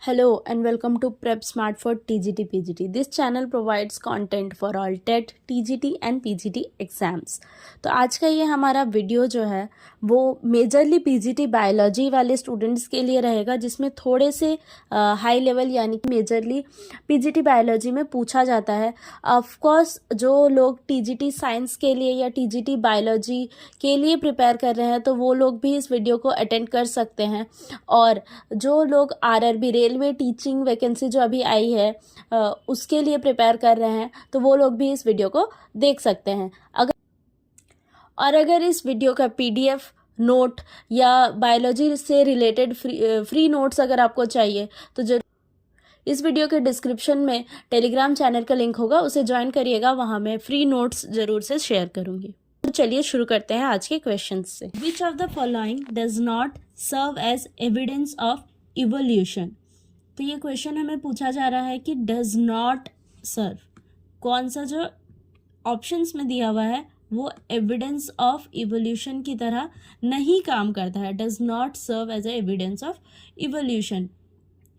Hello and welcome to Prep Smart for TGT PGT. This channel provides content for all TET, TGT and PGT exams. तो आज का ये हमारा video जो है वो मेजरली PGT बायोलॉजी वाले स्टूडेंट्स के लिए रहेगा, जिसमें थोड़े से हाई लेवल यानी कि मेजरली PGT बायोलॉजी में पूछा जाता है. ऑफ कोर्स जो लोग TGT साइंस के लिए या TGT बायोलॉजी के लिए प्रिपेयर कर रहे हैं तो वो लोग भी इस वीडियो को अटेंड कर सकते हैं. और जो लोग RRB रेलवे टीचिंग वैकेंसी जो अभी आई है उसके लिए प्रिपेयर कर रहे हैं तो वो लोग भी इस वीडियो को देख सकते हैं. अगर इस वीडियो का PDF नोट या बायोलॉजी से रिलेटेड फ्री नोट्स अगर आपको चाहिए तो जरूर इस वीडियो के डिस्क्रिप्शन में टेलीग्राम चैनल का लिंक होगा, उसे ज्वाइन करिएगा. वहाँ मैं फ्री नोट्स ज़रूर से शेयर करूँगी. तो चलिए शुरू करते हैं आज के क्वेश्चन से. Which of the following does not serve as evidence of evolution. तो ये क्वेश्चन हमें पूछा जा रहा है कि डज नॉट सर्व, कौन सा जो ऑप्शंस में दिया हुआ है वो एविडेंस ऑफ इवोल्यूशन की तरह नहीं काम करता है. Does not serve as a evidence of evolution.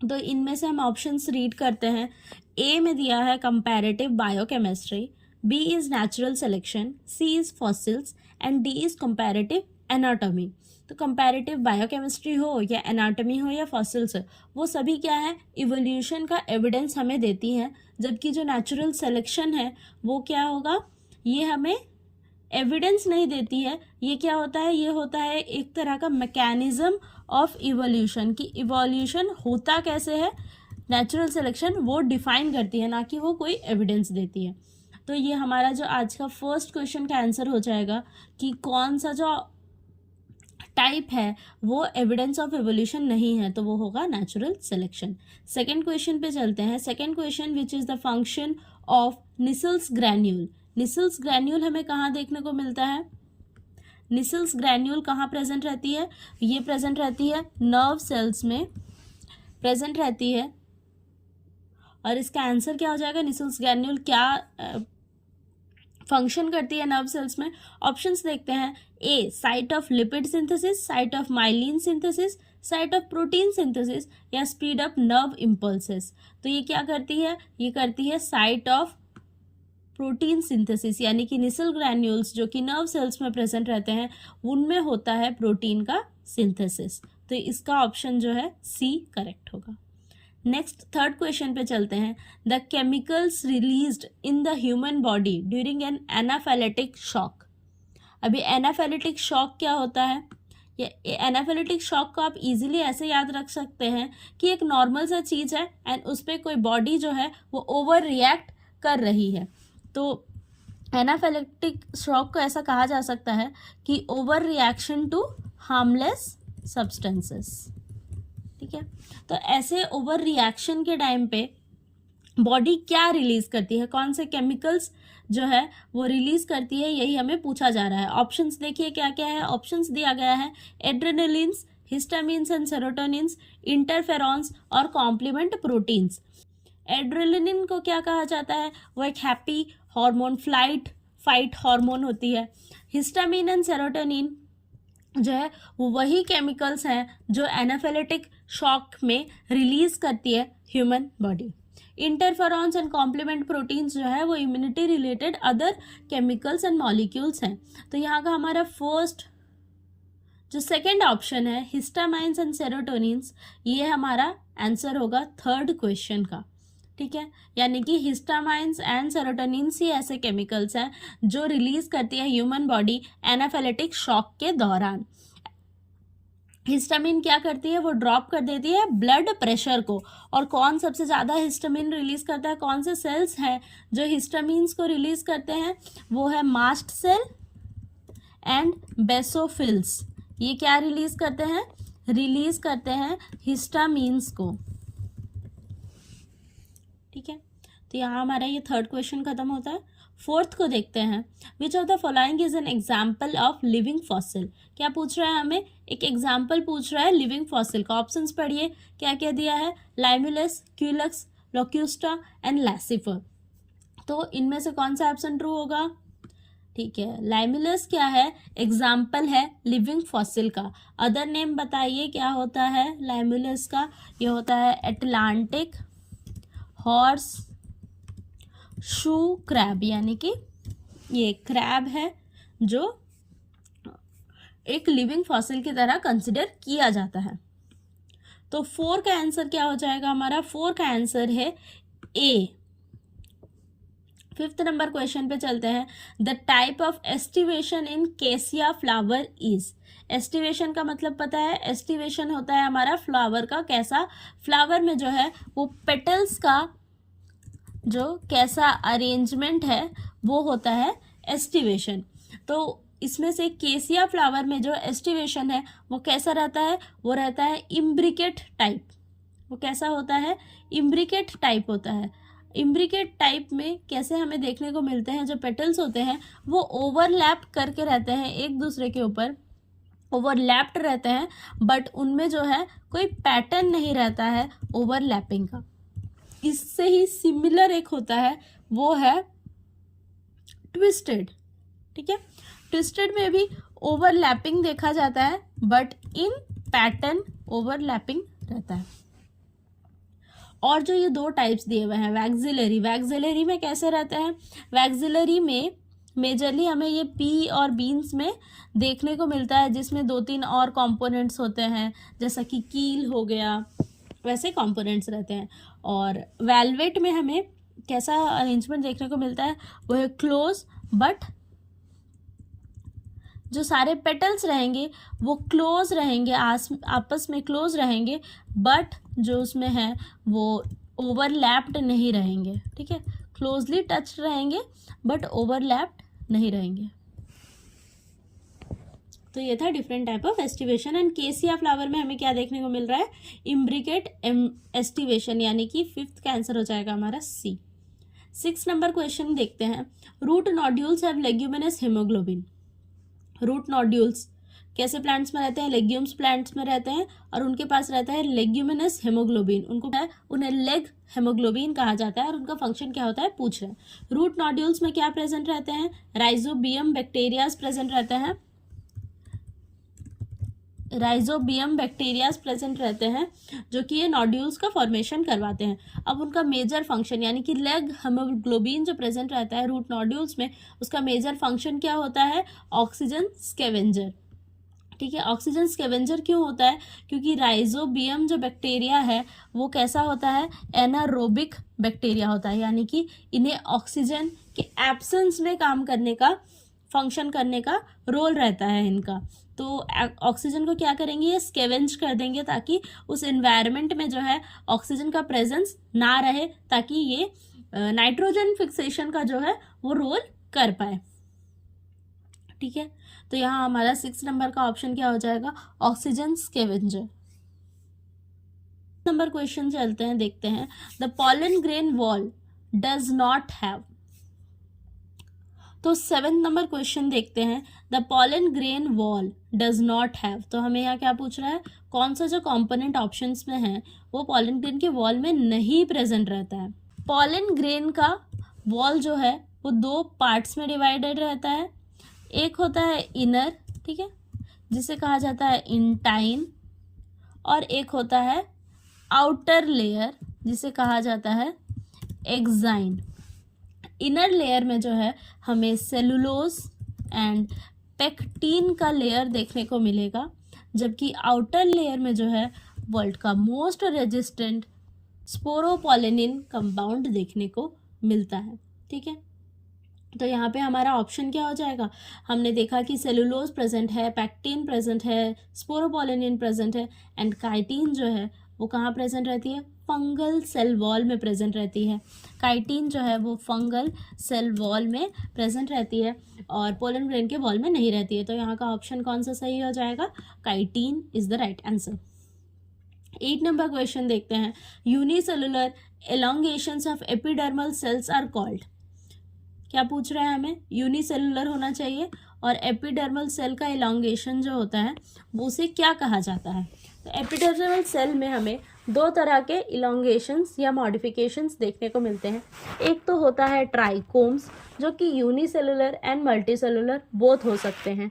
तो इनमें से हम ऑप्शंस रीड करते हैं. ए में दिया है comparative biochemistry, B is natural selection, C is fossils and D is comparative anatomy. तो कंपैरेटिव बायोकेमिस्ट्री हो या एनाटॉमी हो या फॉसिल्स हो, वो सभी क्या है, इवोल्यूशन का एविडेंस हमें देती हैं. जबकि जो नेचुरल सिलेक्शन है वो क्या होगा, ये हमें एविडेंस नहीं देती है. ये क्या होता है, ये होता है एक तरह का मैकेनिज्म ऑफ इवोल्यूशन, कि इवोल्यूशन होता कैसे है. नेचुरल सिलेक्शन वो डिफाइन करती है, ना कि वो कोई एविडेंस देती है. तो ये हमारा जो आज का फर्स्ट क्वेश्चन का आंसर हो जाएगा कि कौन सा जो टाइप है वो एविडेंस ऑफ एवोल्यूशन नहीं है, तो वो होगा नेचुरल सिलेक्शन. सेकेंड क्वेश्चन पे चलते हैं. Second question, which is the function of Nissl's granule. Nissl's granule हमें कहाँ देखने को मिलता है. निसल्स ग्रैन्यूल कहाँ प्रेजेंट रहती है, ये प्रेजेंट रहती है नर्व सेल्स में प्रेजेंट रहती है. और इसका आंसर क्या हो जाएगा, निसल्स ग्रैन्यूल क्या फंक्शन करती है नर्व सेल्स में. ऑप्शंस देखते हैं. A site of lipid synthesis, site of myelin synthesis, site of protein synthesis या स्पीड अप नर्व इम्पल्सेस. तो ये क्या करती है, ये करती है साइट ऑफ प्रोटीन सिंथेसिस, यानी कि निसल ग्रैन्यूल्स जो कि नर्व सेल्स में प्रेजेंट रहते हैं उनमें होता है प्रोटीन का सिंथेसिस. तो इसका ऑप्शन जो है सी करेक्ट होगा. नेक्स्ट थर्ड क्वेश्चन पे चलते हैं. The chemicals released in the human body during an anaphylactic shock. अभी एनाफेलेटिक शॉक क्या होता है, ये एनाफेलेटिक शॉक को आप इजीली ऐसे याद रख सकते हैं कि एक नॉर्मल सा चीज़ है एंड उस पर कोई बॉडी जो है वो ओवर रिएक्ट कर रही है. तो एनाफेलेटिक शॉक को ऐसा कहा जा सकता है कि overreaction to harmless substances. ठीक है, तो ऐसे ओवर रिएक्शन के टाइम पे बॉडी क्या रिलीज करती है, कौन से केमिकल्स जो है वो रिलीज करती है, यही हमें पूछा जा रहा है. ऑप्शंस देखिए क्या क्या है. ऑप्शंस दिया गया है एड्रेनलिन्स, हिस्टामिन्स एंड सेरोटोनिन्स, इंटरफेरॉन्स और कॉम्प्लीमेंट प्रोटीन्स. एड्रेनलिन को क्या कहा जाता है, वो एक हैप्पी हार्मोन, फाइट हार्मोन होती है. हिस्टामिन एंड सेरोटोनिन जो है वो वही केमिकल्स हैं जो एनाफेलेटिक शॉक में रिलीज करती है human body. Interferons and complement proteins जो है वो immunity related other chemicals and molecules हैं. तो यहाँ का हमारा फर्स्ट जो सेकेंड ऑप्शन है हिस्टामाइंस एंड सेरोटोनिन्स, ये हमारा आंसर होगा थर्ड क्वेश्चन का. ठीक है, यानी कि हिस्टामाइंस एंड सेरोटोनिन्स ही ऐसे केमिकल्स हैं जो रिलीज करती है ह्यूमन बॉडी एनाफेलेटिक शॉक के दौरान. हिस्टामिन क्या करती है, वो ड्रॉप कर देती है ब्लड प्रेशर को. और कौन सबसे ज़्यादा हिस्टामिन रिलीज करता है, कौन से सेल्स हैं जो हिस्टामिन्स को रिलीज करते हैं, वो है मास्ट सेल एंड बेसोफिल्स. ये क्या रिलीज करते हैं, रिलीज करते हैं हिस्टामिन्स को. ठीक है, तो यहाँ हमारा ये थर्ड क्वेश्चन खत्म होता है. फोर्थ को देखते हैं. विच of the following is an example of living fossil. क्या पूछ रहा है, हमें एक एग्जाम्पल पूछ रहा है लिविंग फॉसिल का. ऑप्शंस पढ़िए क्या क्या दिया है. Limulus, क्यूलक्स, लोक्यूस्टा and Laccifer. तो इनमें से कौन सा ऑप्शन ट्रू होगा, ठीक है, लाइमुलस क्या है, एग्जाम्पल है लिविंग फॉसिल का। अदर नेम बताइए क्या होता है लाइमुलस का। ये होता है अटलांटिक हॉर्स शू क्रैब, यानी कि ये क्रैब है जो एक लिविंग फॉसिल की तरह कंसिडर किया जाता है। तो 4 का आंसर क्या हो जाएगा हमारा, 4 का आंसर है ए। 5th नंबर क्वेश्चन पे चलते हैं। द टाइप ऑफ एस्टिवेशन इन केसिया फ्लावर इज। एस्टिवेशन का मतलब पता है, एस्टिवेशन होता है हमारा फ्लावर का कैसा, फ्लावर में जो है वो पेटल्स का जो कैसा अरेंजमेंट है वो होता है एस्टिवेशन। तो इसमें से केसिया फ्लावर में जो एस्टिवेशन है वो कैसा रहता है, वो रहता है इम्ब्रिकेट टाइप। वो कैसा होता है, इम्ब्रिकेट टाइप होता है। इम्ब्रिकेट टाइप में कैसे हमें देखने को मिलते हैं, जो पेटल्स होते हैं वो ओवरलैप करके रहते हैं एक दूसरे के ऊपर, ओवरलैप्ड रहते हैं, बट उनमें जो है कोई पैटर्न नहीं रहता है ओवरलैपिंग का। इससे ही सिमिलर एक होता है वो है ट्विस्टेड। ठीक है, ट्विस्टेड में भी ओवरलैपिंग देखा जाता है बट इन पैटर्न ओवरलैपिंग रहता है। और जो ये 2 टाइप्स दिए हुए हैं वैक्सिलरी, वैक्सिलरी में कैसे रहते हैं, वैक्सिलरी में मेजरली हमें ये पी और बीन्स में देखने को मिलता है, जिसमें 2-3 और कंपोनेंट्स होते हैं, जैसा कि कील हो गया, वैसे कंपोनेंट्स रहते हैं। और वेलवेट में हमें कैसा अरेंजमेंट देखने को मिलता है, वो है क्लोज, बट जो सारे पेटल्स रहेंगे वो क्लोज रहेंगे, आपस में क्लोज रहेंगे, बट जो उसमें है वो ओवरलैप्ड नहीं रहेंगे। ठीक है, क्लोजली टच्ड रहेंगे बट ओवरलैप्ड नहीं रहेंगे। तो ये था different type of aestivation. And केसिया फ्लावर में हमें क्या देखने को मिल रहा है, इम्ब्रिकेट एस्टिवेशन, यानी कि 5th का आंसर हो जाएगा हमारा सी। 6 नंबर क्वेश्चन देखते हैं। Root nodules have leguminous haemoglobin. Root nodules कैसे प्लांट्स में रहते हैं, लेग्यूम्स प्लांट्स में रहते हैं और उनके पास रहता है लेग्यूमिनस हेमोग्लोबिन। उन्हें लेग हेमोग्लोबिन कहा जाता है और उनका फंक्शन क्या होता है पूछ रहे हैं। रूट नोड्यूल्स में क्या प्रेजेंट रहते हैं, राइजोबियम बैक्टीरियाज प्रेजेंट रहते हैं, राइजोबियम बैक्टीरियाज प्रेजेंट रहते हैं जो कि ये नोड्यूल्स का फॉर्मेशन करवाते हैं। अब उनका मेजर फंक्शन यानी कि लेग हेमोग्लोबिन जो प्रेजेंट रहता है रूट नोड्यूल्स में, उसका मेजर फंक्शन क्या होता है, ऑक्सीजन स्कैवेंजर। ठीक है, ऑक्सीजन स्कैवेंजर क्यों होता है, क्योंकि राइजोबियम जो बैक्टीरिया है वो कैसा होता है, एनारोबिक बैक्टीरिया होता है, यानी कि इन्हें ऑक्सीजन के एब्सेंस में काम करने का, फंक्शन करने का रोल रहता है इनका। तो ऑक्सीजन को क्या करेंगे, ये स्कैवेंज कर देंगे ताकि उस एनवायरनमेंट में जो है ऑक्सीजन का प्रेजेंस ना रहे, ताकि ये नाइट्रोजन फिक्सेशन का जो है वो रोल कर पाए। ठीक है, तो यहाँ हमारा 6 नंबर का ऑप्शन क्या हो जाएगा, ऑक्सीजन स्कैवेंजर। नंबर क्वेश्चन चलते हैं, देखते हैं। The pollen grain wall does not have. तो 7th नंबर क्वेश्चन देखते हैं। The pollen grain wall does not have, तो हमें यहाँ क्या पूछ रहा है, कौन सा जो कंपोनेंट ऑप्शंस में है वो पॉलन ग्रेन के वॉल में नहीं प्रेजेंट रहता है। पॉलन ग्रेन का वॉल जो है वो 2 पार्ट्स में डिवाइडेड रहता है। एक होता है इनर, ठीक है, जिसे कहा जाता है इंटाइन, और एक होता है आउटर लेयर जिसे कहा जाता है एक्साइन। इनर लेयर में जो है हमें सेलुलोज एंड पेक्टिन का लेयर देखने को मिलेगा, जबकि आउटर लेयर में जो है वर्ल्ड का मोस्ट रेजिस्टेंट स्पोरोपोलिनिन कंपाउंड देखने को मिलता है। ठीक है, तो यहाँ पे हमारा ऑप्शन क्या हो जाएगा, हमने देखा कि सेलुलोज प्रेजेंट है, पैक्टिन प्रेजेंट है, स्पोरोपोलिनिन प्रेजेंट है, एंड काइटिन जो है वो कहाँ प्रेजेंट रहती है, फंगल सेल वॉल में प्रेजेंट रहती है। काइटिन जो है वो फंगल सेल वॉल में प्रेजेंट रहती है और पोलन ग्रेन के वॉल में नहीं रहती है। तो यहाँ का ऑप्शन कौन सा सही हो जाएगा, chitin is the right answer. 8 number question देखते हैं। Unicellular elongations of epidermal cells are called. क्या पूछ रहा है हमें, यूनिसेलुलर होना चाहिए और एपिडर्मल सेल का एलोंगेशन जो होता है वो उसे क्या कहा जाता है। तो एपिडर्मल सेल में हमें दो तरह के इलोंगेशंस या मॉडिफिकेशंस देखने को मिलते हैं। एक तो होता है ट्राइकोम्स, जो कि यूनिसेलुलर एंड मल्टीसेलुलर बोथ हो सकते हैं,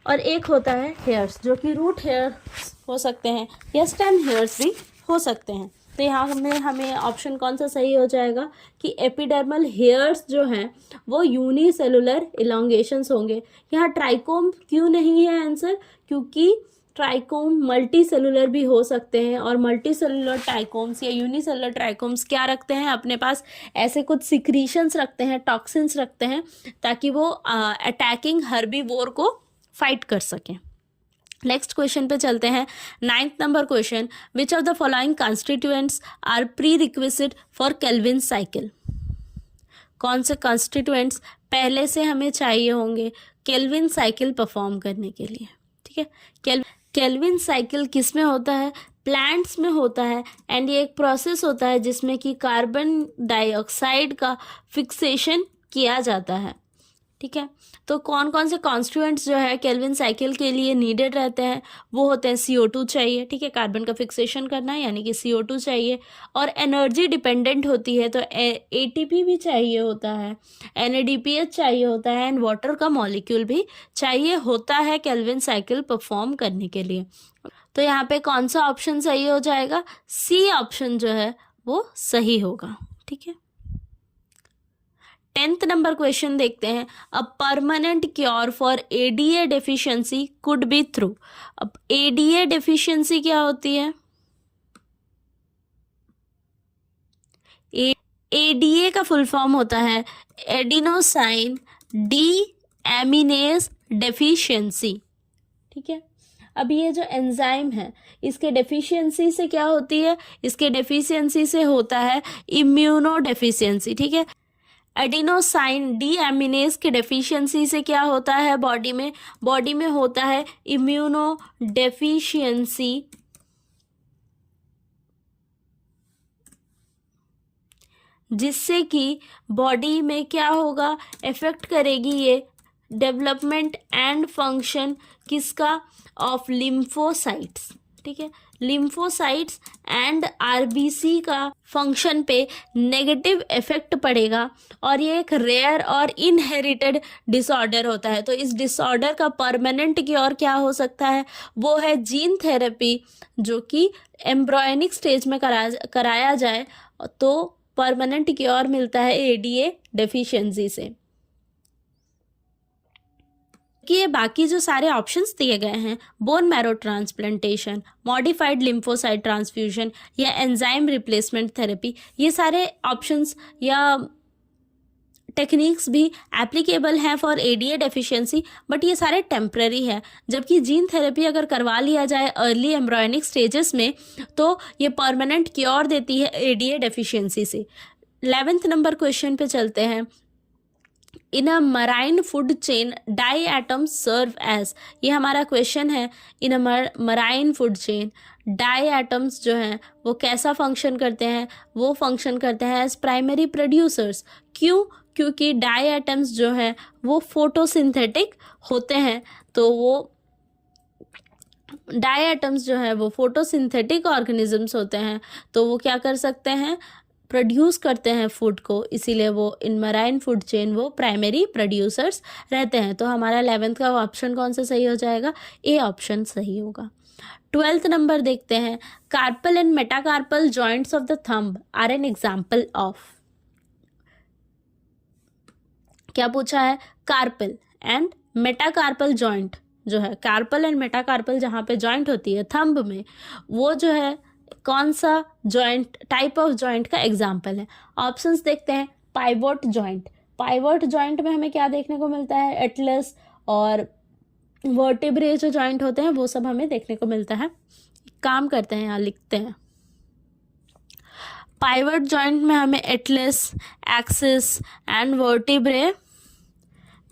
और एक होता है हेयर्स, जो कि रूट हेयर्स हो सकते हैं या स्टेम हेयर्स भी हो सकते हैं। तो यहाँ में हमें ऑप्शन कौन सा सही हो जाएगा कि एपिडर्मल हेयर्स जो हैं वो यूनिसेलुलर इलोंगेशंस होंगे। यहाँ ट्राइकोम क्यों नहीं है आंसर, क्योंकि ट्राइकोम मल्टी सेलुलर भी हो सकते हैं, और मल्टी सेलुलर ट्राइकोम्स या यूनिसेलुलर ट्राइकोम्स क्या रखते हैं अपने पास, ऐसे कुछ सिक्रीशंस रखते हैं, टॉक्सिन्स रखते हैं, ताकि वो अटैकिंग हर्बीवोर को फाइट कर सकें। नेक्स्ट क्वेश्चन पे चलते हैं। 9th number question, which of the following constituents are prerequisite for Calvin cycle. कौन से कॉन्स्टिट्यूएंट्स पहले से हमें चाहिए होंगे केल्विन साइकिल परफॉर्म करने के लिए। ठीक है, केल्विन साइकिल किस में होता है, प्लांट्स में होता है, एंड ये एक प्रोसेस होता है जिसमें कि कार्बन डाइऑक्साइड का फिक्सेशन किया जाता है। ठीक है, तो कौन कौन से कॉन्स्टिट्यूएंट्स जो है केल्विन साइकिल के लिए नीडेड रहते हैं, वो होते हैं CO2 चाहिए, ठीक है, कार्बन का फिक्सेशन करना है यानी कि CO2 चाहिए, और एनर्जी डिपेंडेंट होती है तो ATP भी चाहिए होता है, NADPH चाहिए होता है, एंड वाटर का मॉलिक्यूल भी चाहिए होता है केल्विन साइकिल परफॉर्म करने के लिए। तो यहाँ पे कौन सा ऑप्शन सही हो जाएगा, C ऑप्शन जो है वो सही होगा। ठीक है, 10th नंबर क्वेश्चन देखते हैं। A permanent cure for ADA deficiency could be through. अब ADA डेफिशिएंसी क्या होती है, ADA का फुल फॉर्म होता है एडिनोसाइन डीएमिनेज डेफिशिएंसी। ठीक है, अब ये जो एंजाइम है इसके डेफिशिएंसी से क्या होती है, इसके डेफिशिएंसी से होता है इम्यूनो डेफिशिएंसी। ठीक है, एडिनोसाइन डीएमिनेज के डेफिशिएंसी से क्या होता है बॉडी में होता है इम्यूनो डेफिशिएंसी, जिससे कि बॉडी में क्या होगा, इफेक्ट करेगी ये डेवलपमेंट एंड फंक्शन किसका, ऑफ लिम्फोसाइट्स। ठीक है, लिम्फोसाइट्स एंड RBC का फंक्शन पे नेगेटिव इफेक्ट पड़ेगा, और ये एक रेयर और इनहेरिटेड डिसऑर्डर होता है। तो इस डिसऑर्डर का परमानेंट क्योर क्या हो सकता है, वो है जीन थेरेपी, जो कि एम्ब्रियोनिक स्टेज में कराया जाए तो परमानेंट क्योर मिलता है ADA डेफिशिएंसी से। कि ये बाकी जो सारे ऑप्शंस दिए गए हैं, bone marrow transplantation, modified lymphocyte transfusion या एंजाइम रिप्लेसमेंट थेरेपी, ये सारे ऑप्शंस या टेक्निक्स भी एप्लीकेबल हैं फॉर ADA डेफिशिएंसी, बट ये सारे टेम्पररी है। जबकि जीन थेरेपी अगर करवा लिया जाए अर्ली एम्ब्रियोनिक स्टेजेस में तो ये परमानेंट क्योर देती है ADA डेफिशिएंसी से। 11th नंबर क्वेश्चन पे चलते हैं। In a marine food chain diatoms serve as, ये हमारा क्वेश्चन है। In a marine food chain diatoms जो हैं वो कैसा फंक्शन करते हैं, वो फंक्शन करते हैं एज प्राइमरी प्रोड्यूसर्स। क्यों, क्योंकि डाई एटम्स जो हैं वो फोटोसिंथेटिक होते हैं, तो वो डाई एटम्स जो है वो फोटोसिंथेटिक ऑर्गेनिजम्स होते हैं, तो वो क्या कर सकते हैं, प्रोड्यूस करते हैं फूड को, इसीलिए वो इन मराइन फूड चेन वो प्राइमरी प्रोड्यूसर्स रहते हैं। तो हमारा 11th का ऑप्शन कौन सा सही हो जाएगा, A ऑप्शन सही होगा। 12th नंबर देखते हैं। Carpal and metacarpal joints of the thumb are an example of. क्या पूछा है, कार्पल एंड मेटाकार्पल जॉइंट जो है, कार्पल एंड मेटाकार्पल जहाँ पे जॉइंट होती है थंब में, वो जो है कौन सा जॉइंट, टाइप ऑफ जॉइंट का एग्जाम्पल है। ऑप्शंस देखते हैं। पाइवोट जॉइंट, पाइवोट जॉइंट में हमें क्या देखने को मिलता है, एटलस और वर्टिब्रे जो जॉइंट होते हैं वो सब हमें देखने को मिलता है। काम करते हैं, यहाँ लिखते हैं। पाइवोट जॉइंट में हमें एटलस, एक्सिस एंड वर्टिब्रे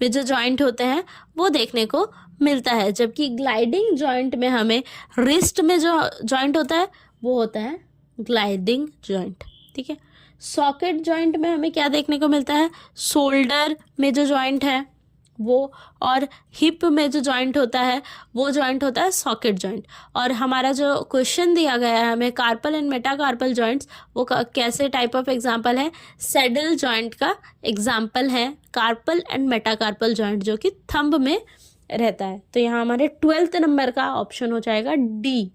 में जो जॉइंट होते हैं वो देखने को मिलता है। जबकि ग्लाइडिंग जॉइंट में हमें रिस्ट में जो जॉइंट होता है वो होता है ग्लाइडिंग जॉइंट। ठीक है, सॉकेट जॉइंट में हमें क्या देखने को मिलता है, शोल्डर में जो जॉइंट है वो, और हिप में जो जॉइंट होता है वो जॉइंट होता है सॉकेट जॉइंट। और हमारा जो क्वेश्चन दिया गया है हमें कार्पल एंड मेटाकार्पल जॉइंट्स, वो कैसे टाइप ऑफ एग्जांपल है, सैडल जॉइंट का एग्जांपल है कार्पल एंड मेटाकार्पल जॉइंट, जो कि थंब में रहता है। तो यहाँ हमारे 12th नंबर का ऑप्शन हो जाएगा डी।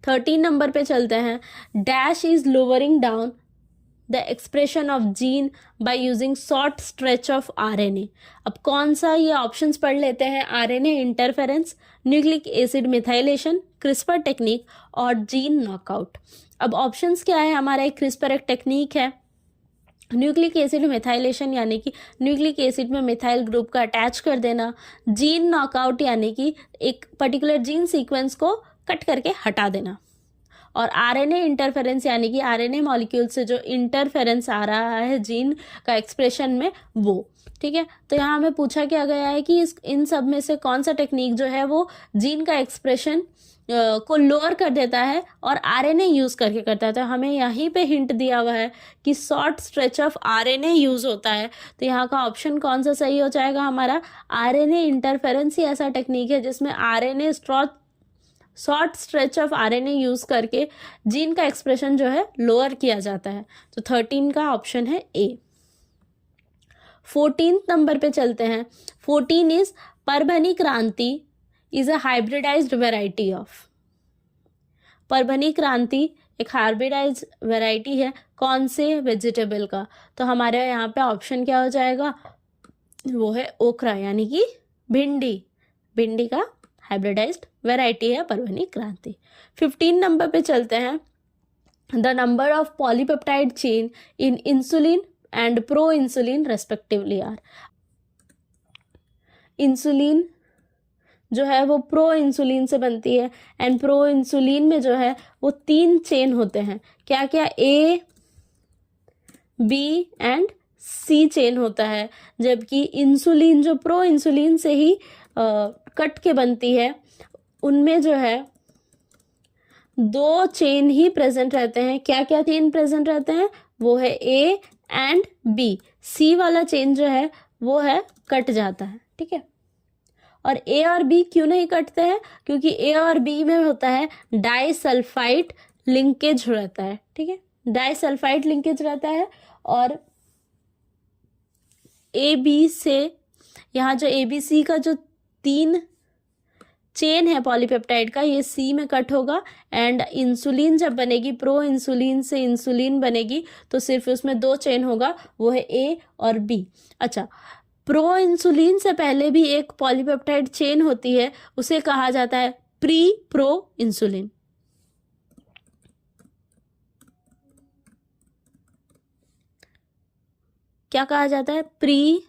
13 नंबर पे चलते हैं। Dash is lowering down the expression of gene by using short stretch of RNA. अब कौन सा, ये ऑप्शंस पढ़ लेते हैं। RNA interference, nucleic acid methylation, CRISPR technique और जीन नॉकआउट। अब ऑप्शंस क्या है हमारा, एक क्रिस्पर एक टेक्निक है, न्यूक्लिक एसिड मिथाइलेशन यानी कि न्यूक्लिक एसिड में मिथाइल ग्रुप का अटैच कर देना, जीन नॉकआउट यानी कि एक पर्टिकुलर जीन सीक्वेंस को कट करके हटा देना, और आरएनए इंटरफेरेंस यानी कि आरएनए मॉलिक्यूल से जो इंटरफेरेंस आ रहा है जीन का एक्सप्रेशन में वो। ठीक है, तो यहाँ हमें पूछा क्या गया है कि इन सब में से कौन सा टेक्निक जो है वो जीन का एक्सप्रेशन को लोअर कर देता है और आरएनए यूज़ करके करता है। तो हमें यहीं पे हिंट दिया हुआ है कि short stretch of RNA use होता है। तो यहाँ का ऑप्शन कौन सा सही हो जाएगा हमारा, आरएनए इंटरफेरेंस ही ऐसा टेक्निक है जिसमें RNA short stretch of RNA use करके जीन का एक्सप्रेशन जो है लोअर किया जाता है। तो 13 का ऑप्शन है ए। 14th नंबर पे चलते हैं। 14 is Parbhani Kranti is a hybridised variety of. Parbhani Kranti एक हाइब्रिडाइज्ड वेराइटी है कौन से वेजिटेबल का। तो हमारे यहाँ पे ऑप्शन क्या हो जाएगा, वो है ओकरा यानी कि भिंडी का हाइब्रिडाइज्ड वेराइटी है परभनी क्रांति। 15 नंबर पे चलते हैं। The number of polypeptide chain in insulin and proinsulin respectively are. Insulin जो है वो प्रो इंसुलिन से बनती है एंड प्रो इंसुलिन में जो है वो 3 चेन होते हैं। क्या क्या, ए, बी एंड सी चेन होता है, जबकि इंसुलिन जो प्रो इंसुलिन से ही कट के बनती है उनमें जो है 2 चेन ही प्रेजेंट रहते हैं। क्या क्या चेन प्रेजेंट रहते हैं, वो है ए एंड बी। सी वाला चेन जो है वो है कट जाता है। ठीक है, और ए और बी क्यों नहीं कटते हैं, क्योंकि ए और बी में होता है डाइसल्फाइड लिंकेज रहता है। ठीक है, डाइसल्फाइड लिंकेज रहता है, और ए बी से यहाँ जो ए बी सी का जो 3 चेन है पॉलीपेप्टाइड का, ये सी में कट होगा। एंड इंसुलिन जब बनेगी, प्रो इंसुलिन से इंसुलिन बनेगी तो सिर्फ उसमें 2 चेन होगा, वो है ए और बी। अच्छा, प्रो इंसुलिन से पहले भी एक पॉलीपेप्टाइड चेन होती है, उसे कहा जाता है प्री प्रो इंसुलिन। क्या कहा जाता है, प्री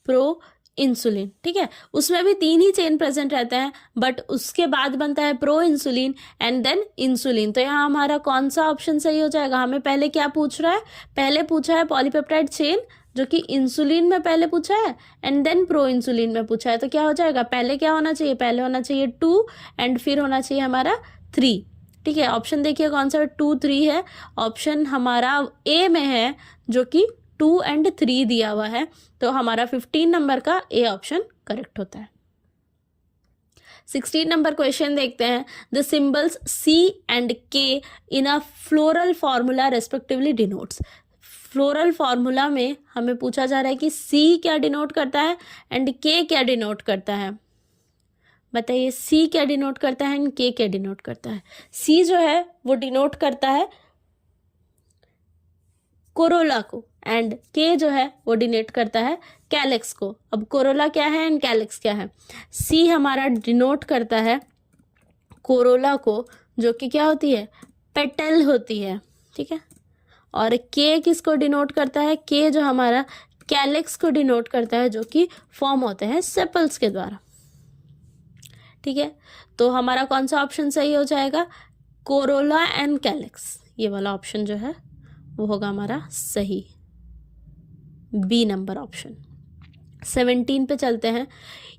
प्रो इंसुलिन। ठीक है, उसमें भी 3 ही चेन प्रेजेंट रहते हैं, बट उसके बाद बनता है proinsulin and then insulin. तो यहाँ हमारा कौन सा ऑप्शन सही हो जाएगा, हमें पहले क्या पूछ रहा है, पहले पूछा है पॉलीपेप्टाइड चेन जो कि इंसुलिन में पहले पूछा है एंड देन प्रो इंसुलिन में पूछा है। तो क्या हो जाएगा, पहले क्या होना चाहिए, पहले होना चाहिए 2 एंड फिर होना चाहिए हमारा 3। ठीक है, ऑप्शन देखिए कौन सा 2, 3 है। ऑप्शन हमारा ए में है जो कि 2 एंड 3 दिया हुआ है। तो हमारा 15 नंबर का ए ऑप्शन करेक्ट होता है। 16 नंबर क्वेश्चन देखते हैं। The symbols C and K in a floral formula respectively denotes. Floral formula में हमें पूछा जा रहा है कि सी क्या डिनोट करता है एंड के क्या डिनोट करता है। बताइए, सी क्या डिनोट करता है एंड के क्या डिनोट करता है। सी जो है वो डिनोट करता है कोरोला को एंड के जो है वो डिनोट करता है कैलेक्स को। अब कोरोला क्या है एंड कैलेक्स क्या है। सी हमारा डिनोट करता है कोरोला को, जो कि क्या होती है, पेटल होती है। ठीक है, और के किसको डिनोट करता है, के जो हमारा कैलेक्स को डिनोट करता है, जो कि फॉर्म होते हैं सेपल्स के द्वारा। ठीक है, तो हमारा कौन सा ऑप्शन सही हो जाएगा, कोरोला एंड कैलेक्स, ये वाला ऑप्शन जो है वो होगा हमारा सही, बी नंबर ऑप्शन। 17 पे चलते हैं।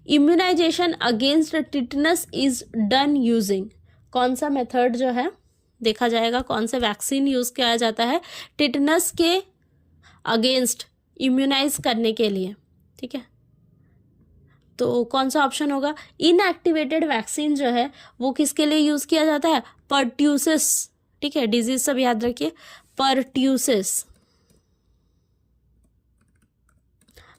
Immunisation against tetanus is done using. कौन सा मेथड जो है देखा जाएगा, कौन से वैक्सीन यूज किया जाता है टिटनस के अगेंस्ट इम्यूनाइज करने के लिए, ठीक है। तो कौन सा ऑप्शन होगा? इनएक्टिवेटेड वैक्सीन जो है वो किसके लिए यूज़ किया जाता है? पर्ट्यूसिस, ठीक है, डिजीज सब याद रखिए, पर्ट्यूसिस,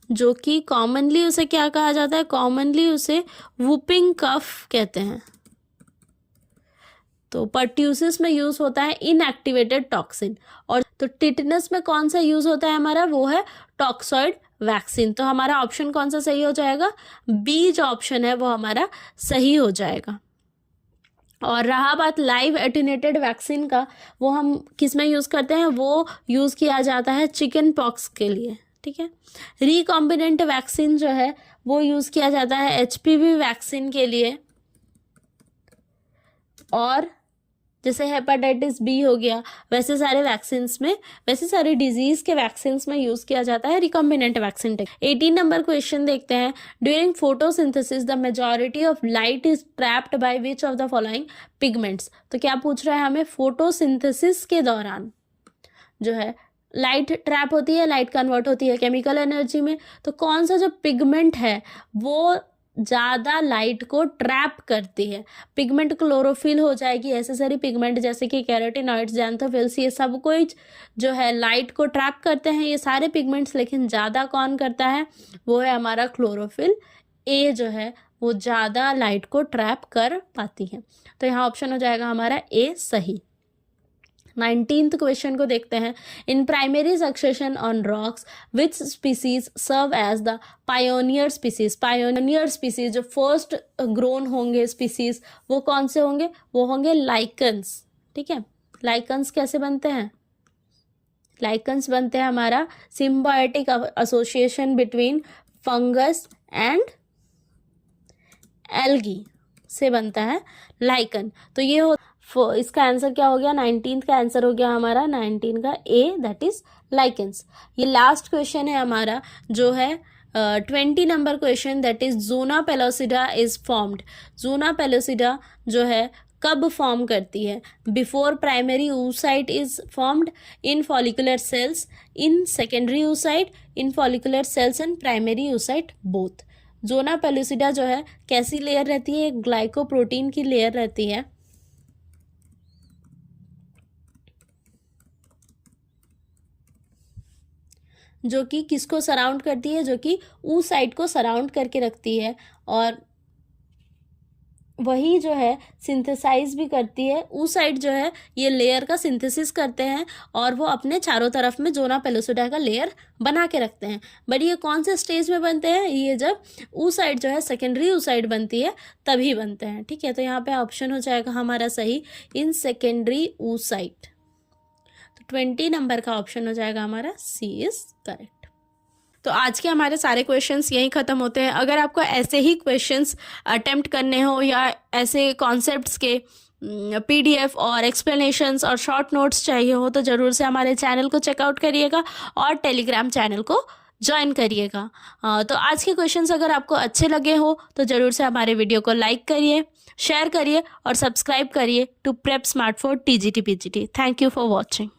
जो कि कॉमनली उसे क्या कहा जाता है? कॉमनली उसे वुपिंग कफ कहते हैं। तो पर्ट्यूसिस में यूज होता है इनएक्टिवेटेड टॉक्सिन। और तो टिटनस में कौन सा यूज होता है हमारा? वो है टॉक्सॉइड वैक्सीन। तो हमारा ऑप्शन कौन सा सही हो जाएगा? बी जो ऑप्शन है वो हमारा सही हो जाएगा। और रहा बात लाइव एटेन्यूएटेड वैक्सीन का, वो हम किस में यूज़ करते हैं? वो यूज़ किया जाता है चिकन पॉक्स के लिए, ठीक है। रिकॉम्बिनेंट वैक्सीन जो है वो यूज़ किया जाता है HPV वैक्सीन के लिए, और जैसे हेपेटाइटिस बी हो गया, वैसे सारे वैक्सीन्स में, वैसे सारे डिजीज के वैक्सीन्स में यूज किया जाता है रिकॉम्बिनेंट वैक्सीन। 18 नंबर क्वेश्चन देखते हैं। During photosynthesis the majority of light is trapped by which of the following pigments. तो क्या पूछ रहा है हमें? फोटोसिंथेसिस के दौरान जो है लाइट ट्रैप होती है, लाइट कन्वर्ट होती है केमिकल एनर्जी में, तो कौन सा जो पिगमेंट है वो ज़्यादा लाइट को ट्रैप करती है? पिगमेंट क्लोरोफिल हो जाएगी, ऐसे सारी पिगमेंट जैसे कि कैरोटिनॉइड्स, ज़ैंथोफिल्स, ये सब कोई जो है लाइट को ट्रैप करते हैं, ये सारे पिगमेंट्स। लेकिन ज़्यादा कौन करता है? वो है हमारा क्लोरोफिल ए जो है वो ज़्यादा लाइट को ट्रैप कर पाती है। तो यहाँ ऑप्शन हो जाएगा हमारा ए सही। 19th क्वेश्चन को देखते हैं। In primary succession on rocks which species serve as the pioneer species. Pioneer species जो फर्स्ट ग्रोन होंगे स्पीसीज वो कौन से होंगे? वो होंगे लाइकन्स, ठीक है। लाइकन्स कैसे बनते हैं? लाइकन्स बनते हैं हमारा symbiotic association between fungus and algae से बनता है लाइकन। तो ये इसका आंसर क्या हो गया? 19th का आंसर हो गया हमारा 19 का ए, दैट इज लाइकेंस। ये लास्ट क्वेश्चन है हमारा जो है 20 number question, that is zona pellucida is formed. Zona pellucida जो है कब फॉर्म करती है? Before primary oocyte is formed, in follicular cells, in secondary oocyte, in follicular cells and primary oocyte both. Zona pellucida जो है कैसी layer रहती है? ग्लाइकोप्रोटीन की लेयर रहती है, जो कि किसको सराउंड करती है? जो कि oocyte को सराउंड करके रखती है, और वही जो है सिंथेसाइज भी करती है। oocyte जो है ये लेयर का सिंथेसिस करते हैं और वो अपने चारों तरफ में ज़ोना पेलोसिडा का लेयर बना के रखते हैं। बट ये कौन से स्टेज में बनते हैं? ये जब oocyte जो है सेकेंडरी oocyte बनती है तभी बनते हैं, ठीक है। तो यहाँ पे ऑप्शन हो जाएगा हमारा सही, इन सेकेंडरी oocyte। 20 नंबर का ऑप्शन हो जाएगा हमारा सी इज करेक्ट। तो आज के हमारे सारे क्वेश्चंस यहीं ख़त्म होते हैं। अगर आपको ऐसे ही क्वेश्चंस अटेम्प्ट करने हो या ऐसे कॉन्सेप्ट्स के PDF और एक्सप्लेनेशंस और शॉर्ट नोट्स चाहिए हो तो ज़रूर से हमारे चैनल को चेकआउट करिएगा और टेलीग्राम चैनल को ज्वाइन करिएगा। तो आज के क्वेश्चंस अगर आपको अच्छे लगे हो तो ज़रूर से हमारे वीडियो को लाइक करिए, शेयर करिए और सब्सक्राइब करिए to prep smart for TGT PGT। Thank you for watching.